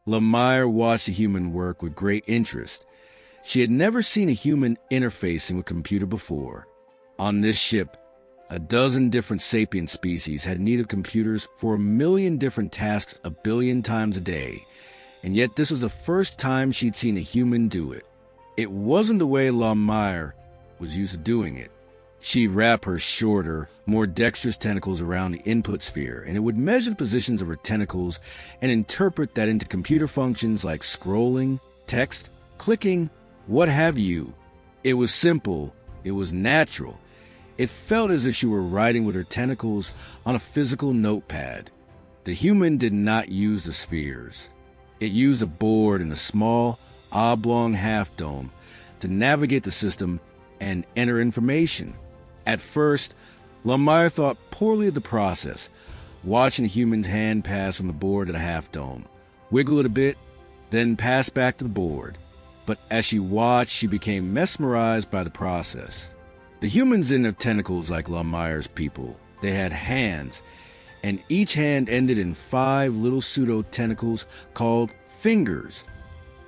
Lamier watched the human work with great interest. She had never seen a human interfacing with a computer before. On this ship, a dozen different sapient species had need of computers for 1,000,000 different tasks 1,000,000,000 times a day, and yet this was the first time she'd seen a human do it. It wasn't the way Lamier was used to doing it. She'd wrap her shorter, more dexterous tentacles around the input sphere, and it would measure the positions of her tentacles and interpret that into computer functions like scrolling, text, clicking, what have you. It was simple. It was natural. It felt as if she were writing with her tentacles on a physical notepad. The human did not use the spheres. It used a board and a small, oblong half-dome to navigate the system and enter information. At first, Lamier thought poorly of the process, watching the human's hand pass from the board to the half-dome, wiggle it a bit, then pass back to the board. But as she watched, she became mesmerized by the process. The humans didn't have tentacles like Lamier's people. They had hands, and each hand ended in 5 little pseudo-tentacles called fingers.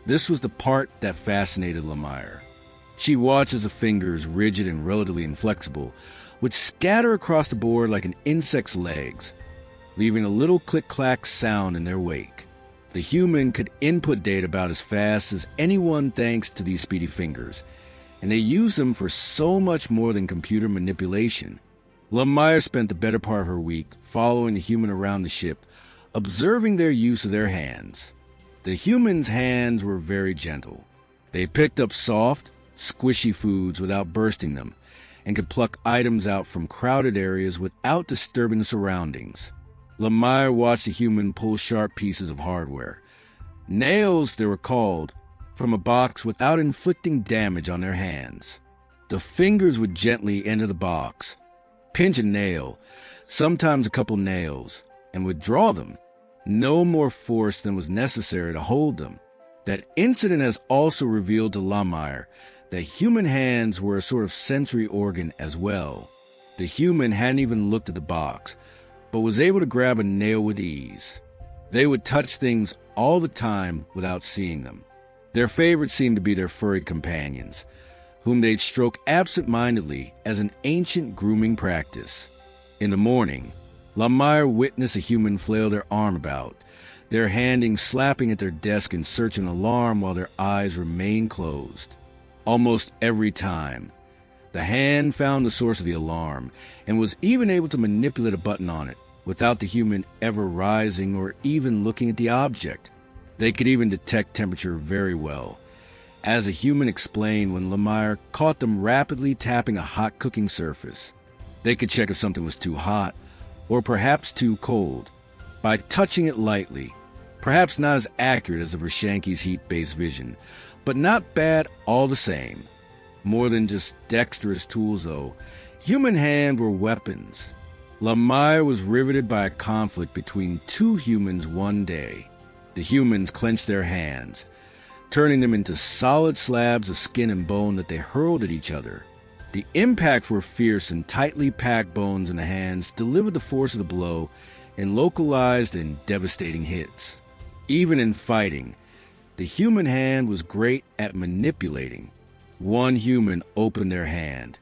This was the part that fascinated Lamier. She watched as the fingers, rigid and relatively inflexible, would scatter across the board like an insect's legs, leaving a little click-clack sound in their wake. The human could input data about as fast as anyone thanks to these speedy fingers, and they used them for so much more than computer manipulation. Lamier spent the better part of her week following the human around the ship, observing their use of their hands. The human's hands were very gentle. They picked up soft, squishy foods without bursting them, and could pluck items out from crowded areas without disturbing the surroundings. Lamier watched the human pull sharp pieces of hardware, nails they were called, from a box without inflicting damage on their hands. The fingers would gently enter the box, pinch a nail, sometimes a couple nails, and withdraw them. No more force than was necessary to hold them. That incident has also revealed to Lamier that human hands were a sort of sensory organ as well. The human hadn't even looked at the box, but was able to grab a nail with ease. They would touch things all the time without seeing them. Their favorite seemed to be their furry companions, whom they'd stroke absent-mindedly as an ancient grooming practice. In the morning, Lamier witnessed a human flail their arm about, their handing slapping at their desk in search of an alarm while their eyes remained closed. Almost every time, the hand found the source of the alarm and was even able to manipulate a button on it without the human ever rising or even looking at the object. They could even detect temperature very well, as a human explained when Lamier caught them rapidly tapping a hot cooking surface. They could check if something was too hot or perhaps too cold by touching it lightly, perhaps not as accurate as the Vershanki's heat-based vision, but not bad all the same. More than just dexterous tools, though, human hands were weapons. Lamier was riveted by a conflict between 2 humans one day. The humans clenched their hands, turning them into solid slabs of skin and bone that they hurled at each other. The impacts were fierce, and tightly packed bones in the hands delivered the force of the blow in localized and devastating hits. Even in fighting, the human hand was great at manipulating. One human opened their hand,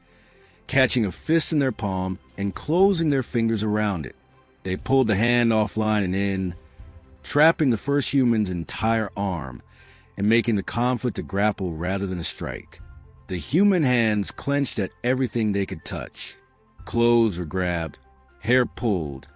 catching a fist in their palm and closing their fingers around it. They pulled the hand offline and in, trapping the first human's entire arm and making the conflict a grapple rather than a strike. The human hands clenched at everything they could touch. Clothes were grabbed, hair pulled,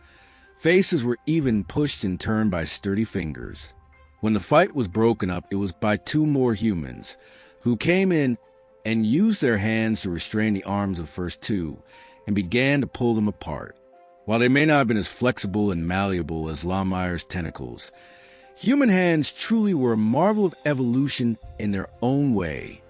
faces were even pushed and turned by sturdy fingers. When the fight was broken up, it was by 2 more humans, who came in and used their hands to restrain the arms of the first 2, and began to pull them apart. While they may not have been as flexible and malleable as Lamier's tentacles, human hands truly were a marvel of evolution in their own way.